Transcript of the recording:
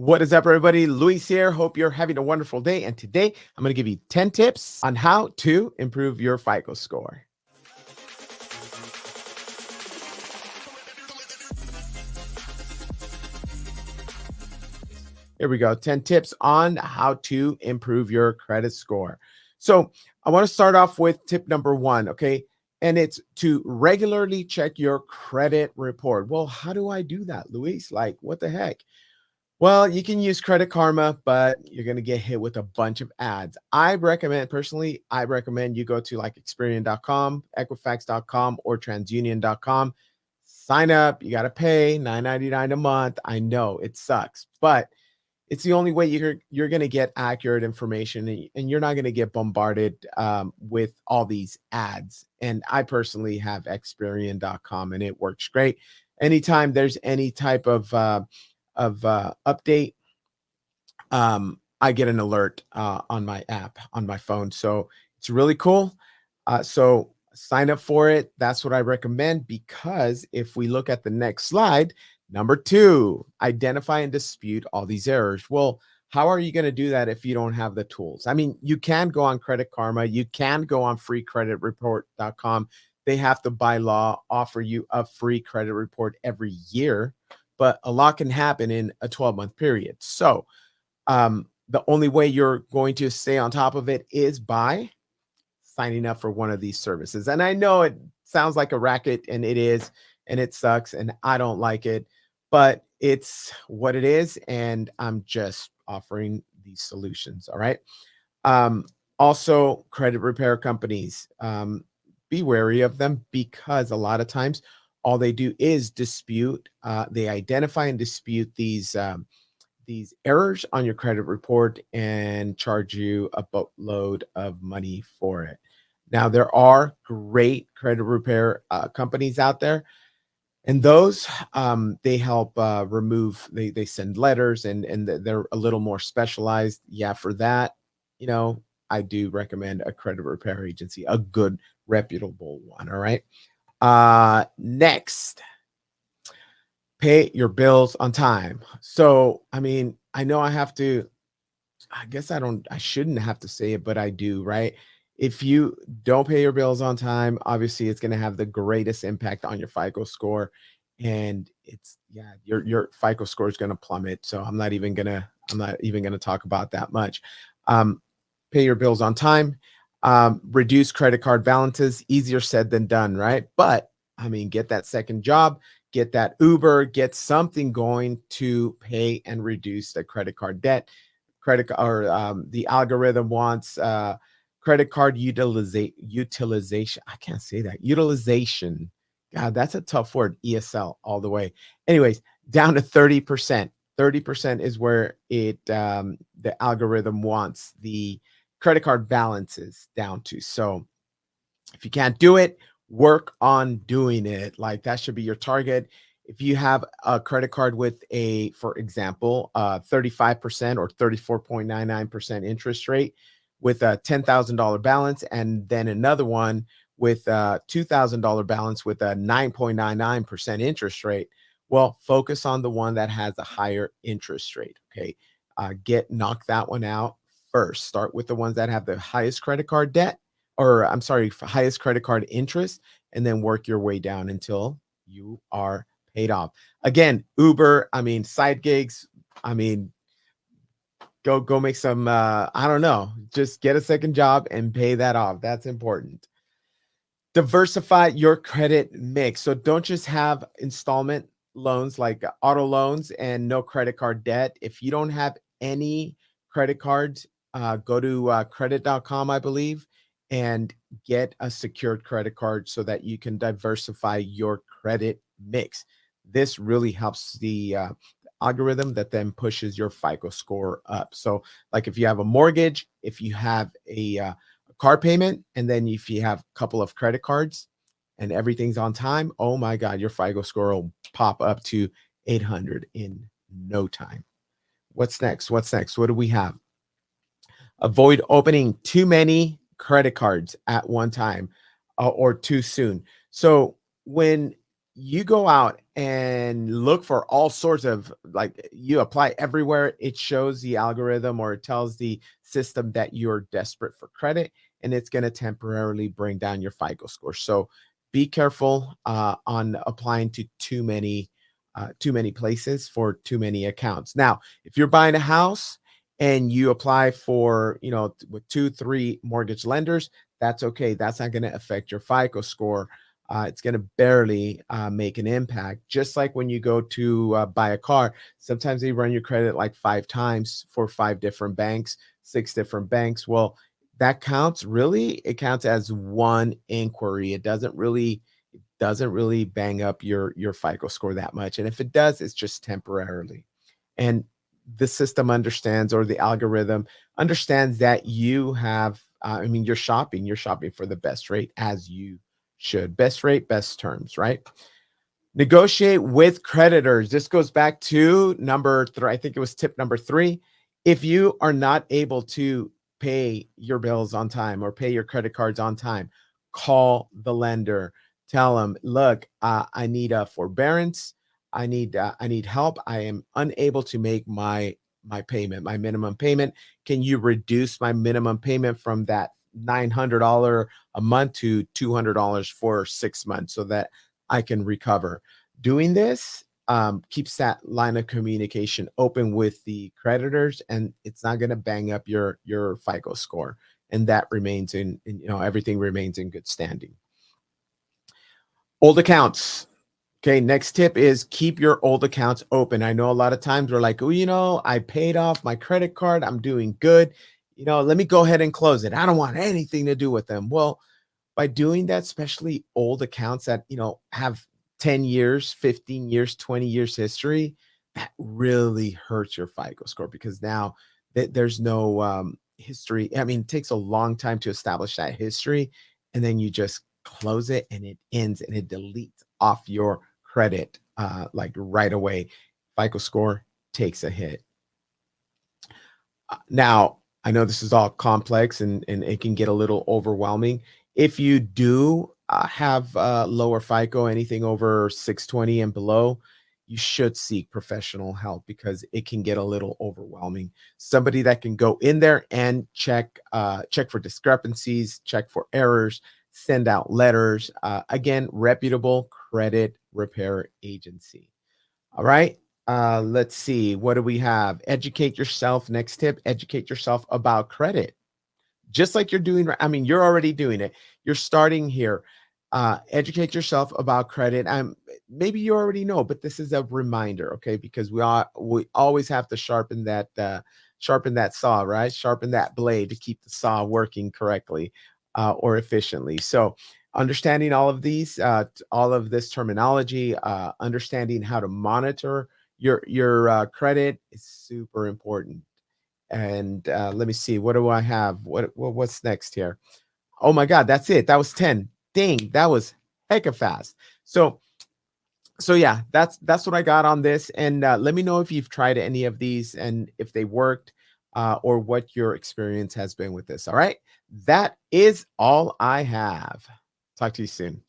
What is up, everybody? Luis here. Hope you're having a wonderful day. And today I'm going to give you 10 tips on how to improve your FICO score. Here we go. 10 tips on how to improve your credit score. So I want to start off with tip number one. Okay. And it's to regularly check your credit report. Well, how do I do that, Luis? Like, what the heck? Well, you can use Credit Karma, but you're going to get hit with a bunch of ads. Personally, I recommend you go to like Experian.com, Equifax.com, or TransUnion.com. Sign up. You got to pay $9.99 a month. I know it sucks, but it's the only way you're going to get accurate information, and you're not going to get bombarded with all these ads. And I personally have Experian.com, and it works great. Anytime there's any type of update, I get an alert on my app on my phone. So it's really cool. So sign up for it. That's what I recommend, because if we look at the next slide, number two, identify and dispute all these errors. Well, how are you going to do that if you don't have the tools? I mean, you can go on Credit Karma. You can go on freecreditreport.com. They have to, by law, offer you a free credit report every year, but a lot can happen in a 12-month period. So the only way you're going to stay on top of it is by signing up for one of these services. And I know it sounds like a racket, and it is, and it sucks, and I don't like it, but it's what it is, and I'm just offering these solutions. All right. Also, credit repair companies, be wary of them, because a lot of times all they do is dispute. They identify and dispute these errors on your credit report and charge you a boatload of money for it. Now, there are great credit repair companies out there, and those they help remove. They send letters, and they're a little more specialized. Yeah, for that, I do recommend a credit repair agency, a good reputable one. All right. Next, pay your bills on time. So, I mean, I know I shouldn't have to say it, but I do, right? If you don't pay your bills on time, obviously it's going to have the greatest impact on your FICO score. And your FICO score is going to plummet. So I'm not even going to talk about that much. Pay your bills on time, reduce credit card balances. Easier said than done, right? But I mean, get that second job, get that Uber, get something going to pay and reduce the credit card debt. The algorithm wants credit card utilization. I can't say that. Utilization. God, that's a tough word. ESL all the way. Anyways, down to 30%. 30% is where the algorithm wants the credit card balances down to. So if you can't do it, work on doing it. Like, that should be your target. If you have a credit card with for example, 35% or 34.99% interest rate with a $10,000 balance, and then another one with a $2,000 balance with a 9.99% interest rate, well, focus on the one that has a higher interest rate. Okay. Knock that one out first. Start with the ones that have the highest credit card debt, or I'm sorry, highest credit card interest, and then work your way down until you are paid off. Again, Uber, I mean, side gigs, I mean, go make some, I don't know, just get a second job and pay that off. That's important. Diversify your credit mix. So don't just have installment loans like auto loans and no credit card debt. If you don't have any credit cards, go to credit.com, I believe, and get a secured credit card so that you can diversify your credit mix. This really helps the algorithm that then pushes your FICO score up. So like if you have a mortgage, if you have a car payment, and then if you have a couple of credit cards and everything's on time, oh my God, your FICO score will pop up to 800 in no time. What's next? What do we have? Avoid opening too many credit cards at one time or too soon. So when you go out and look for all sorts of, like, you apply everywhere, it shows the algorithm or it tells the system that you're desperate for credit, and it's going to temporarily bring down your FICO score. So be careful on applying to too many places for too many accounts. Now, if you're buying a house and you apply for, with two, three mortgage lenders, that's okay. That's not going to affect your FICO score. It's going to barely make an impact. Just like when you go to buy a car, sometimes they run your credit like 5 times for 5 different banks, 6 different banks. Well, that counts really. It counts as one inquiry. It doesn't really bang up your FICO score that much. And if it does, it's just temporarily. And the system understands, or the algorithm understands, that you have, you're shopping for the best rate, as you should. Best rate, best terms, right? Negotiate with creditors. This goes back to number three. I think it was tip number 3. If you are not able to pay your bills on time or pay your credit cards on time, call the lender. Tell them, look, I need a forbearance. I need help. I am unable to make my payment, my minimum payment. Can you reduce my minimum payment from that $900 a month to $200 for 6 months, so that I can recover? Doing this keeps that line of communication open with the creditors, and it's not going to bang up your FICO score, and that remains everything remains in good standing. Old accounts. Okay, next tip is keep your old accounts open. I know a lot of times we're like, oh, I paid off my credit card. I'm doing good. Let me go ahead and close it. I don't want anything to do with them. Well, by doing that, especially old accounts that, have 10 years, 15 years, 20 years history, that really hurts your FICO score, because now there's no history. I mean, it takes a long time to establish that history, and then you just close it and it ends and it deletes off your credit like right away. FICO score takes a hit. Now, I know this is all complex, and it can get a little overwhelming. If you do have lower FICO, anything over 620 and below, you should seek professional help, because it can get a little overwhelming. Somebody that can go in there and check for discrepancies, check for errors, send out letters. Again, reputable credit repair agency. All right. Let's see. What do we have? Educate yourself. Next tip, educate yourself about credit. Just like you're doing, you're already doing it. You're starting here. Educate yourself about credit. Maybe you already know, but this is a reminder, okay? Because we always have to sharpen that saw, right? Sharpen that blade to keep the saw working correctly or efficiently. So understanding all of this terminology, understanding how to monitor your credit is super important. And let me see, what do I have? What's next here? Oh my God, that's it. That was 10. Dang, that was hecka fast. So yeah, that's what I got on this. And let me know if you've tried any of these and if they worked, or what your experience has been with this. All right, that is all I have. Talk to you soon.